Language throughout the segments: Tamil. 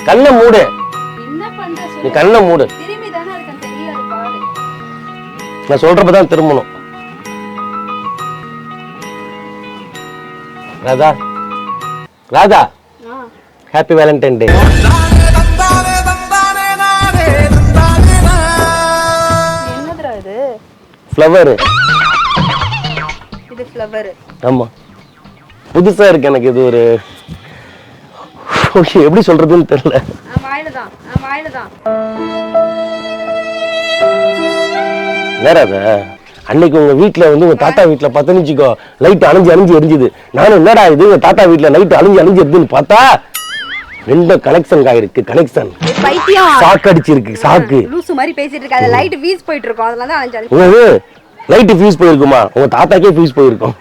கண்ணை மூடு. என்ன பண்ற நீ சொல்லு. கண்ணை மூடு. திரும்பி தானே இருக்கேன் தெரியாது பாரு. நான் சொல்றப்பதான் திரும்பணும். ராதா ராதா ஹாப்பி வேலண்டைன் டே. என்னதுடா இது? ஃப்ளவர். இது ஃப்ளவர். ஆமா, புதுசா இருக்கு எனக்கு இது. ஒரு எப்படி சொல்றதுன்னு தெரியல. வாயிலதான். நேராத அன்னைக்கு உங்க வீட்டுல வந்து உங்க தாத்தா வீட்டுல பத்து நிமிச்சிக்கோ லைட் அணிஞ்சு எரிஞ்சுது. நானும் என்னடா இது உங்க தாத்தா வீட்டுல லைட் அணிஞ்சு எரிஞ்சுன்னு பார்த்தா ரெண்டும் கனெக்ஷன் ஆயிருக்கு. கனெக்ஷன் பைத்தியம் சாக்கு அடிச்சிருக்கு. சாக்கு லூசு மாதிரி பேசிட்டு இருக்க. அது லைட் வீஸ் போயிட்டு இருக்கும். அதனால தான் அணிஞ்சு. உங்க லைட் ஃபியூஸ் போயிருக்குமா? உங்க தாத்தாக்கே ஃபியூஸ் போயிருக்கும்.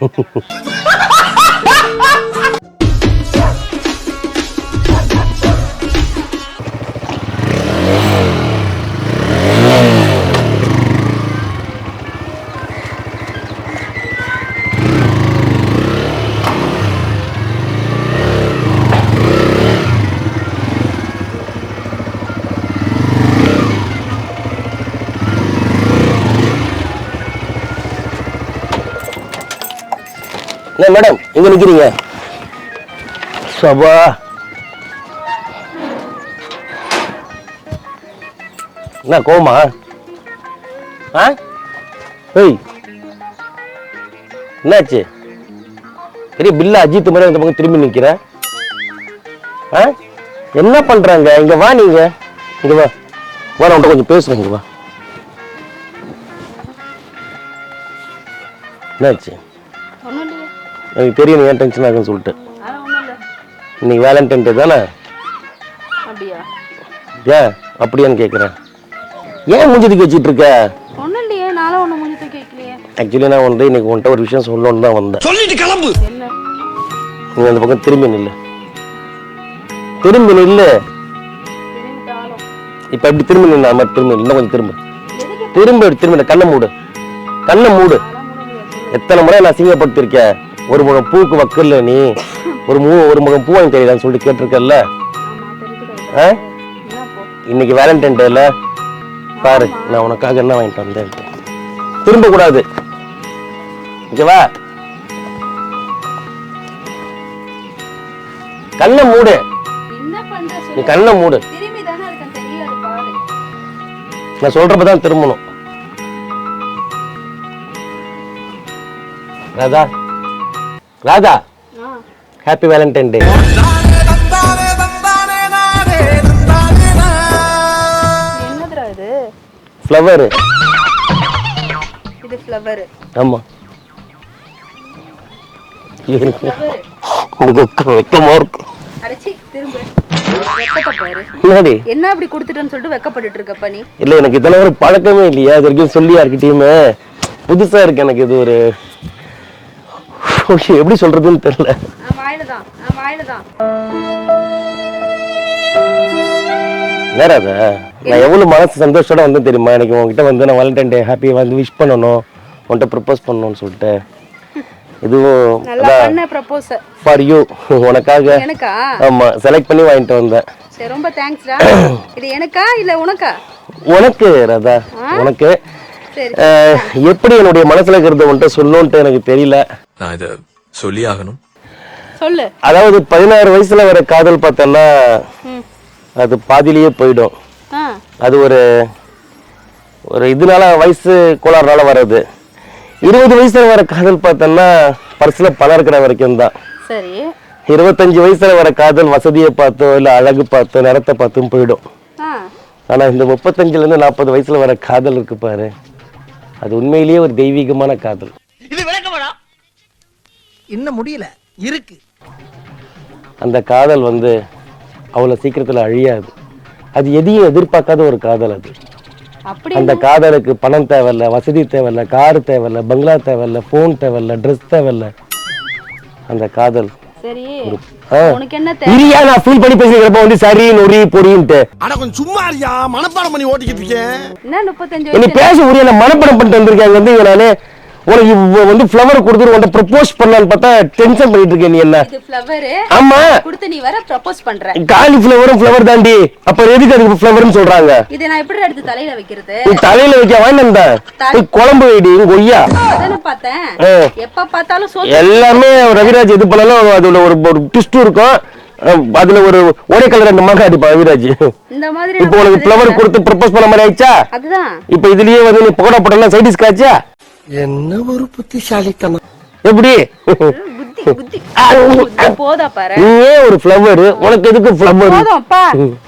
மேடம் எங்க நிக்கிறீங்க? சபா என்ன கோமா? ஏய் என்னாச்சு? பெரிய பில்ல அஜித் மாதிரி அந்த பக்கம் திரும்பி நிக்கிற. என்ன பண்றாங்க? இங்க வா, நீங்க இங்க வா. வா, நான் கொஞ்சம் பேசுறேன். இங்க வா. என்னாச்சு? எனக்கு தெரியும் நீ ஏன் டென்ஷன் ஆகுன்னு சொல்லிட்டு. இன்னைக்கு வேலண்டைன் டே தானே? ஏன் அப்படியான்னு கேட்குறேன். ஏன் மூஞ்சிக்கு வச்சுட்டு இருக்க? ஆக்சுவலி நான் வந்து இன்னைக்கு உன்கிட்ட ஒரு விஷயம் சொல்லணும்னு தான் வந்தேன். சொல்லிட்டு கிளம்பு. நீ அந்த பக்கம் திரும்பி நில்லு. இப்ப எப்படி திரும்பி நின்று அது மாதிரி திரும்பி இன்னும் கொஞ்சம் திரும்ப கண்ணை மூடு. எத்தனை முறை நான் அசிங்கப்படுத்திருக்கேன். ஒரு முகம் பூக்கு வக்கல்ல நீ ஒரு முகம் பூ வாங்கி தெரியலான்னு சொல்லிட்டு கேட்டிருக்கல. இன்னைக்கு வேலண்டைன் டேல பாரு நான் உனக்காக என்ன வாங்கிட்டு வந்தேன். திரும்ப கூடாது. ஓகேவா? கண்ணை மூடு. நீ கண்ணை மூடு. நான் சொல்றப்பதான் திரும்பணும். ராதா ஹாப்பி வேலண்டைன் டே. என்னதுடா இது? ஃப்ளவர். இது ஃப்ளவர். ஆமா. வெக்கமா இருக்கு. அடச்சி திரும்ப. வெக்கத்தை பாரு. என்ன அப்படி கொடுத்துட்டேன்னு சொல்லிட்டு வெக்கப்பட்டுட்டு இருக்க நீ? இல்ல எனக்கு இதெல்லாம் ஒரு பழக்கமே இல்லையா. இது வரைக்கும் சொல்லி யார்கிட்டயுமே. புதுசா இருக்கு எனக்கு இது. ஒரு எப்படி சொல்றதுன்னு தெரியல. நேராத நான் எவ்வளவு மனசு சந்தோஷத்தோட வந்து தெரியுமா? எனக்கு உங்ககிட்ட வந்து நான் வேலண்டைன் டே ஹாப்பி வந்து விஷ் பண்ணணும், உன்கிட்ட ப்ரப்போஸ் பண்ணணும்னு சொல்லிட்டு. இதுவும் ஃபார் யூ, உனக்காக. ஆமா, செலக்ட் பண்ணி வாங்கிட்டு வந்தேன். ரொம்ப தேங்க்ஸ்டா. இது எனக்கா இல்ல உனக்கா? உனக்கு ராதா, உனக்கு. எப்படி என்னுடைய மனசுல இருக்கிறத உன்கிட்ட சொல்லணும்ட்டு எனக்கு தெரியல. நான் இத சொல்லி ஆகணும். சொல்லு. அதாவது 16 வயசுல வர காதல் பார்த்தோம்னா அது பாதியிலேயே போயிடும். அது ஒரு இதனால வயசு கோளாறுனால வர்றது. 20 வயசுல வர காதல் பார்த்தோம்னா பர்சுல பணம் இருக்கிற வரைக்கும் தான். சரி. 25 வயசுல வர காதல் வசதியை பார்த்தோ இல்ல அழகு பார்த்தோ நிறத்தை பார்த்தும் போயிடும். ஆனா இந்த 35ல இருந்து 40 வயசுல வர காதல் இருக்கு பாரு, அது உண்மையிலேயே ஒரு தெய்வீகமான காதல். இது விளக்கமாடா? இன்னும் முடியல இருக்கு. அந்த காதல் வந்து அவ்வளவு சீக்கிரத்துல அழியாது. அது எதையும் எதிர்பார்க்காத ஒரு காதல். அது அந்த காதலுக்கு பணம் தேவையில்ல, வசதி தேவையில்ல, கார் தேவையில்ல, பங்களா தேவையில்ல, போன் தேவையில்ல, ட்ரெஸ் தேவையில்ல. அந்த காதல் சரி. உனக்கு என்ன தேவை? நான் ஃபீல் பண்ணி பேசிக்கிறப்ப வந்து சரி நொறி பொடின்ட்டு. அட கொஞ்சம் சும்மா இருயா, மனப்பாடம் பண்ணி ஓட்டிக்கிட்டு இருக்கேன். என்ன 35 நீ பேச முடியல, மனப்பாடம் பண்ணிட்டு வந்திருக்கேன். வந்து நானே உனக்கு வந்து ஃப்ளவர் கொடுத்து உன்கிட்ட ப்ரப்போஸ் பண்ணலான்னு பார்த்தா டென்ஷன் பண்ணிட்டு இருக்க நீ என்ன? இது ஃப்ளவர். ஆமா. கொடுத்து நீ வர ப்ரப்போஸ் பண்ற. காலி ஃப்ளவரும் ஃப்ளவர் தாண்டி. அப்ப எதுக்கு அதுக்கு ஃப்ளவர்னு சொல்றாங்க? இத நான் எப்படி எடுத்து தலையில வைக்கிறது? நீ தலையில வைக்க வேண்டாம்டா. நீ குழம்பு வைடி கொய்யா. அதானே பார்த்தேன். எப்ப பார்த்தாலும் சோத்து. எல்லாமே ரவிராஜ் எது பண்ணாலும் அதுல ஒரு ட்விஸ்ட் இருக்கும். அதுல ஒரு ஒரே கலர் அந்த மகா அடிப்பா ரவிராஜ். இந்த மாதிரி இப்போ உனக்கு ஃப்ளவர் கொடுத்து ப்ரப்போஸ் பண்ண மாதிரி ஆயிச்சா? அதுதான். இப்போ இதுலயே வந்து நீ பக்கோடா போட்டலாம் சைட் டிஷ் காச்சா? என்ன ஒரு புத்திசாலித்தனம். எப்படி? புத்தி போதா பாரு. நீயே ஒரு ஃப்ளவர், உனக்கு எதுக்கு ஃப்ளவர்? போதும்ப்பா.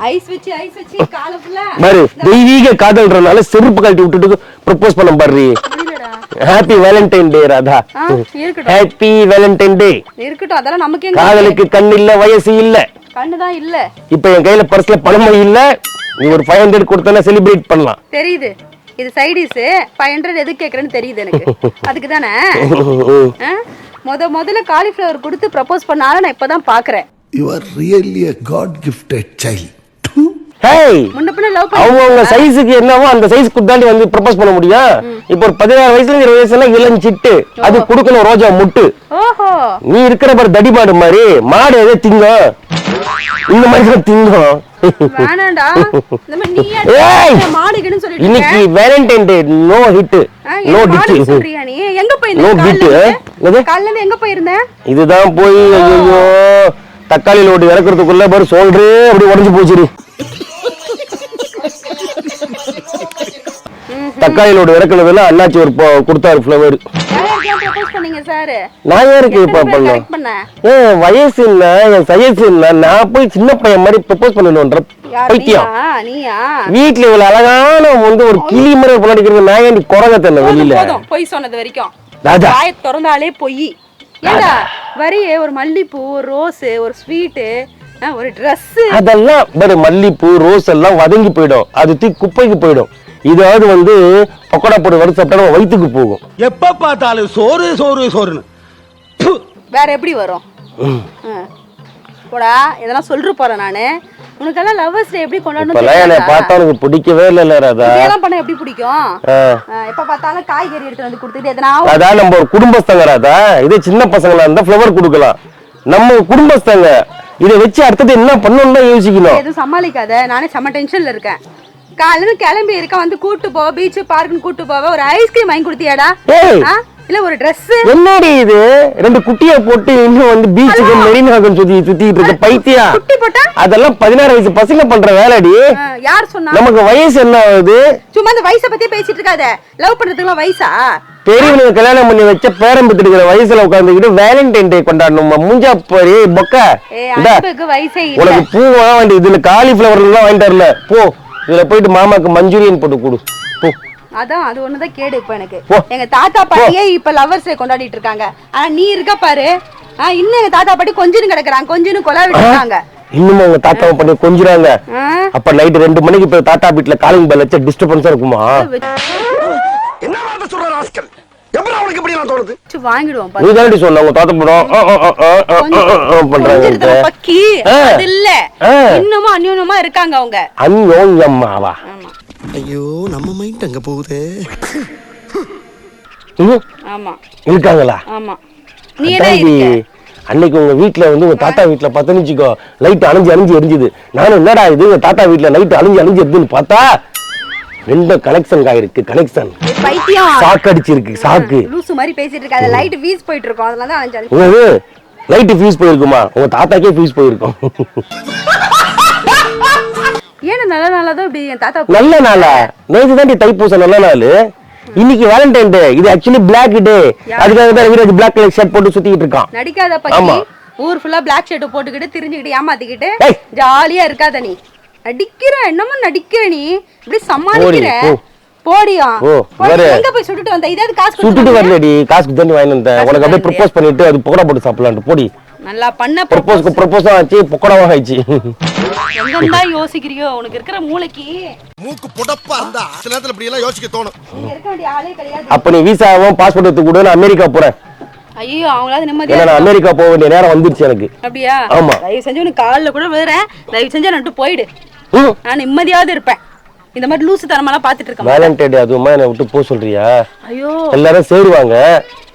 ஐஸ் வச்சு கால ஃபுல்லா. பாரு தெய்வீக காதல்றனால செருப்பு கழட்டி விட்டுட்டு ப்ரப்போஸ் பண்ண பாரு. ஹாப்பி வேலண்டைன் டே ராதா. இருக்கட்டும். ஹாப்பி வேலண்டைன் டே. இருக்கட்டும். அதெல்லாம் நமக்கு எங்க? காதலுக்கு கண் இல்ல, வயசு இல்ல. கண்ணு தான் இல்ல. இப்போ என் கையில பர்ஸ்ல பணம் இல்ல. நீ ஒரு 500 கொடுத்தனா செலிப்ரேட் பண்ணலாம். தெரியுது. இது சைடிஸ் 500 எதுக்கு கேக்குறேன்னு தெரியுது எனக்கு. அதுக்கு தானே முதல்ல காலிஃப்ளவர் கொடுத்து ப்ரப்போஸ் பண்ணாலும் நான் இப்பதான் பாக்குறேன். You are really a God gifted child. Hey, முன்னப்பின லவ் அவங்க சைஸ்க்கு என்னவோ அந்த சைஸ்க்கு தாண்டி வந்து ப்ரப்போஸ் பண்ண முடியும். இப்போ ஒரு 16 வயசுல 20 வயசுல இளஞ்சிட்டு அது கொடுக்கணும் ரோஜா முட்டு. ஓஹோ, நீ இருக்கிற பாரு தடி மாடு மாதிரி. மாடு எதோ திங்கும், இந்த மாதிரி தான் திங்கும். வேணாம்டா. இந்த மாதிரி நீ மாடுகன்னு சொல்லிட்டு இன்னைக்கு Valentine day. No hit, no ditch. சொல்றியா நீ? எங்க போயிருந்த? No hit. காலையில இருந்து எங்க போயிருந்த? இதுதான் போய் ஐயோ தக்காளி லோடு இறக்குறதுக்குள்ள பாரு சோல்றே அப்படி உடைஞ்சு போச்சுடி. தக்காளி லோடு இறக்குனதுல அண்ணாச்சி ஒரு கொடுத்தாரு ஃப்ளவர். நான் யாருக்கு பண்ணேன்? வயசு இல்ல, என் சைஸ் இல்ல. நான் போய் சின்ன பையன் மாதிரி ப்ரப்போஸ் பண்ணணும்ன்ற பைத்தியம். வீட்டுல இவ்வளவு அழகான வந்து ஒரு கிளி மாதிரி பொண்ணடிக்கிறது நான் ஏன் குரங்க தெரியல வெளியில? பொய் சொன்னது வரைக்கும் ராஜா திறந்தாலே பொய். ஏண்டா வரியே ஒரு மல்லிப்பூ, ஒரு ரோஸ், ஒரு ஸ்வீட், ஒரு ட்ரெஸ், அதெல்லாம் பாரு மல்லிப்பூ ரோஸ் எல்லாம் வதங்கி போயிடும். அது தூக்கி குப்பைக்கு போயிடும். இதாவது வந்து பக்கோடா போட்டு வறுத்து சாப்பிட்டா வயிற்றுக்கு போகும். எப்ப பார்த்தாலும் சோறு சோறு சோறுன்னு. வேற எப்படி வரும்? போடா, இதெல்லாம் சொல்ற போறேன் நானு. உனக்கெல்லாம் லவ்வர்ஸ் டே எப்படி கொண்டாடணும்? இப்பலாம் என்ன பார்த்தா உனக்கு பிடிக்கவே இல்ல ராதா. இதெல்லாம் பண்ண எப்படி பிடிக்கும்? எப்ப பார்த்தாலும் காய்கறி எடுத்து வந்து கொடுத்துட்டு எதனா அதான் நம்ம ஒரு குடும்பஸ்தங்க ராதா. இதே சின்ன பசங்களா இருந்தா ஃப்ளவர் கொடுக்கலாம். நம்ம குடும்பஸ்தங்க இதை வச்சு அடுத்தது என்ன பண்ணணும்னு தான் யோசிக்கணும். எதுவும் சமாளிக்காத. நானே செம்ம டென்ஷன்ல இருக்கேன். காலையில கிளம்பி இருக்க வந்து கூட்டு போ, பீச் பார்க்குன்னு கூட்டு போவ. ஒரு ஐஸ்கிரீம் வாங்கி கொடுத்தியாடா? இல்ல ஒரு ட்ரெஸ். என்னடி இது? 2 குட்டியை போட்டு இன்னும் வந்து பீச்சுக்கு மெரினாக்கு சுத்திட்டு இருக்க பைத்தியா. குட்டி போட்டா அதெல்லாம் 16 வயசு பசங்க பண்ற வேலைடி. யார் சொன்னா? நமக்கு வயசு என்ன ஆகுது? சும்மா அந்த வயசை பத்தி பேசிட்டு இருக்காத. லவ் பண்றதுக்குலாம் வயசா? பெரியவங்க கல்யாணம் பண்ணி வச்ச பேரம் பெற்று இருக்கிற வயசுல உட்கார்ந்துக்கிட்டு வேலண்டைன் டே கொண்டாடணும். மூஞ்சா போய் பொக்க. வயசே இல்ல. உனக்கு பூ வாங்க வேண்டிய இதுல காலிஃபிளவர் எல்லாம் வாங்கிட்டு வரல. போ, இதுல போயிட்டு மாமாக்கு மஞ்சூரியன் போட்டு கொடு. போ. அதான் அது ஒண்ணுதான் கேடு இப்ப எனக்கு. எங்க தாத்தா பாட்டியே இப்ப லவர்ஸ் டே கொண்டாடிட்டு இருக்காங்க. ஆனா நீ இருக்க பாரு, இன்னும் எங்க தாத்தா பாட்டி கொஞ்சம் கிடக்குறாங்க, கொஞ்சம் கொலாவிட்டு இருக்காங்க. இன்னும் உங்க தாத்தாவை பண்ணி கொஞ்சிறாங்க. அப்ப நைட் 2 மணிக்கு போய் தாத்தா வீட்டுல காலிங் பெல் வச்ச டிஸ்டர்பன்ஸா இருக்குமா? என்ன வார்த்தை சொல்ற ராஸ்கல்? எப்பறம் அவனுக்கு இப்படி நான் தோணுது? வாங்கிடுவோம். நீ தானடி சொன்ன உங்க தாத்தா படம் பண்றாங்க. பக்கி அது இல்ல, இன்னும் அந்யோன்யமா இருக்காங்க அவங்க. அந்யோன்யமாவா? ஐயோ, நம்ம மைண்ட் அங்க போகுதே. ஆமா இருக்காங்களா? ஆமா. நீ என்ன இருக்க? அன்னைக்கு உங்க வீட்டுல வந்து உங்க தாத்தா வீட்டுல பத்தனிச்சுக்கோ லைட் அணைஞ்சு எரிஞ்சுது. நானும் என்னடா இது உங்க தாத்தா வீட்டுல லைட் அணைஞ்சு எரிஞ்சுன்னு பார்த்தா 2 கனெக்ஷன் காயிருக்கு. கனெக்ஷன் பைத்தியம் சாக்கு அடிச்சிருக்கு. சாக்கு லூசு மாதிரி பேசிட்டு இருக்காத. லைட் ஃபீஸ் போயிட்டு இருக்கும், அதனால தான் அணைஞ்சு. Light fees போயிருக்குமா? உங்க தாத்தாக்கே ஃபீஸ் போயிருக்கும். ஏன்னா நல்ல நாளா தான் இப்படி என் தாத்தா. நல்ல நாளா? நேத்து தான் தைப்பூசம் நல்ல நாள். இன்னைக்கு வேலண்டைன் டே. இது ஆக்சுவலி பிளாக் டே. அதுக்காக தான் ரவிராஜ் பிளாக் கலர் ஷர்ட் போட்டு சுத்திட்டு இருக்கான். நடிக்காத பக்கி. ஊர் ஃபுல்லா பிளாக் ஷர்ட் போட்டுக்கிட்டு திரிஞ்சுக்கிட்டு ஏமாத்திக்கிட்டு ஜாலியா இருக்காத நீ. நடிக்கிற என்னமோ நடிக்கிற நீ இப்படி சமாளிக்கிற. போடியா எங்க போய் சுட்டுட்டு வந்த? இதாவது காசு சுட்டுட்டு வரலடி. காசுக்கு தண்ணி வாங்கி வந்தேன். உனக்கு அப்படியே ப்ரப்போஸ் பண்ணிட்டு அது பக்கோடா போட்டு சாப்பிடலாம்னு. போடி. நல்லா பண்ண ப்ரப்போஸ் ஆச்சு, பக்கோடாவா ஆயிடுச்சு. எங்கண்டா யோசிக்கிறியோ? உனக்கு இருக்கிற மூளைக்கு மூக்கு புடப்பா இருந்தா சில நேரத்துல இப்படி எல்லாம் யோசிக்க தோணும். நீ இருக்க வேண்டிய ஆளே கிடையாது. அப்ப நீ விசாவும் பாஸ்போர்ட் எடுத்து கூட நான் அமெரிக்கா போறேன். ஐயோ, அவங்களாவது நிம்மதியா. நான் அமெரிக்கா போக வேண்டிய நேரம் வந்துருச்சு எனக்கு. அப்படியா? ஆமா. தயவு செஞ்சு உனக்கு கால்ல கூட விழுறேன். தயவு செஞ்சு நட்டு போயிடு. நான் நிம்மதியாவது இருப்பேன். இந்த மாதிரி லூசு தரமெல்லாம் பாத்துட்டு இருக்க வேலண்டைன் டே அதுவுமா என்னை விட்டு போக சொல்றியா? ஐயோ எல்லாரும் சேருவாங்க,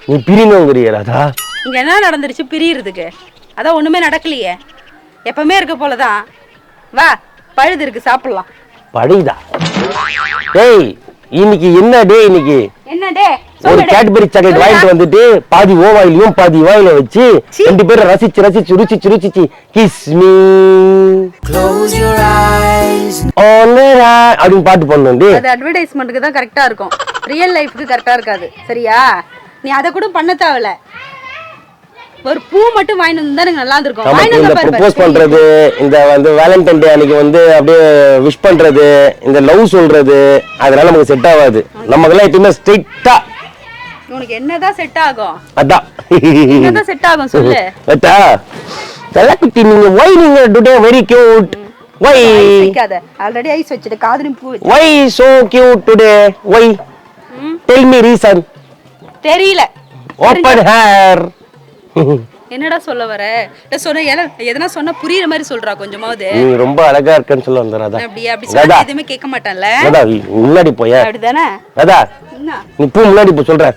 நீ பிரியணுங்கிறியா ராதா? இங்க என்ன நடந்துருச்சு பிரியறதுக்கு? அதான் ஒண்ணுமே நடக்கலையே, எப்பவுமே இருக்க போலதான். வா பழுது இருக்கு சாப்பிடலாம். பழையதா? டேய் இன்னைக்கு என்ன டே? இன்னைக்கு என்ன டே? ஒரு கேட்பரி சாக்லேட் வாங்கிட்டு வந்துட்டு பாதி ஓவாயிலையும் பாதி வாயில வச்சு ரெண்டு பேரும் ரசிச்சு ரசிச்சு ருச்சிச்சு ருச்சிச்சு kiss me close your eyes அப்படின்னு பாட்டு பண்ணு. அது அட்வர்டைஸ்மெண்ட்க்கு தான் கரெக்டா இருக்கும், ரியல் லைஃப்க்கு கரெக்டா இருக்காது. சரியா? நீ அத கூட பண்ண தேவல, ஒரு பூ மட்டும் வாங்கிட்டு வந்தா எனக்கு நல்லா இருந்திருக்கும். நமக்கு இந்த ப்ரோபோஸ் பண்றது, இந்த வந்து வேலண்டைன் டே அன்னைக்கு வந்து அப்படியே விஷ் பண்றது, இந்த லவ் சொல்றது அதனால நமக்கு செட் ஆகாது. நமக்கெல்லாம் எப்பவுமே ஸ்ட்ரிக்ட்டா. உனக்கு என்னதான் செட் ஆகும்? அதான் என்னதான் செட் ஆகும் சொல்லு. அத்தா செல்லக்குட்டி நீங்க why நீங்க today very cute why வைக்காத, ஆல்ரெடி ஐஸ் வச்சிட்டு காதுலயும் பூ வச்சு. why so cute today why tell me reason. தெரியல. open hair. என்னடா சொல்ல வர? சொன்ன எதனா சொன்னா புரியுற மாதிரி சொல்றா கொஞ்சமாவது. நீ ரொம்ப அழகா இருக்கன்னு சொல்ல வந்தா ராதா. அப்படி சொன்னா எதுமே கேட்க மாட்டான்ல ராதா. முன்னாடி போயா? அப்படிதானே ராதா? என்ன நீ போ முன்னாடி போ சொல்ற.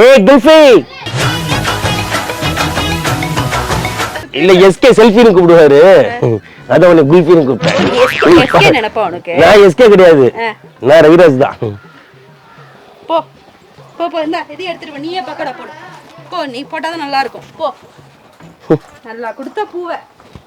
ஏய் குல்ஃபி இல்ல எஸ்கே செல்ஃபின்னு கூப்பிடுவாரு, அத உன்னை குல்ஃபின்னு கூப்பிட்டேன். எஸ்கே நினைப்பா உனக்கு? நான் எஸ்கே கிடையாது, நான் ரவிராஜ் தான். போ போ போ, இந்த இதை எடுத்துட்டு வா, நீயே பக்கடா போடு. போ, நீ போட்டாதான் நல்லா இருக்கும். போ, நல்லா கொடுத்த பூவை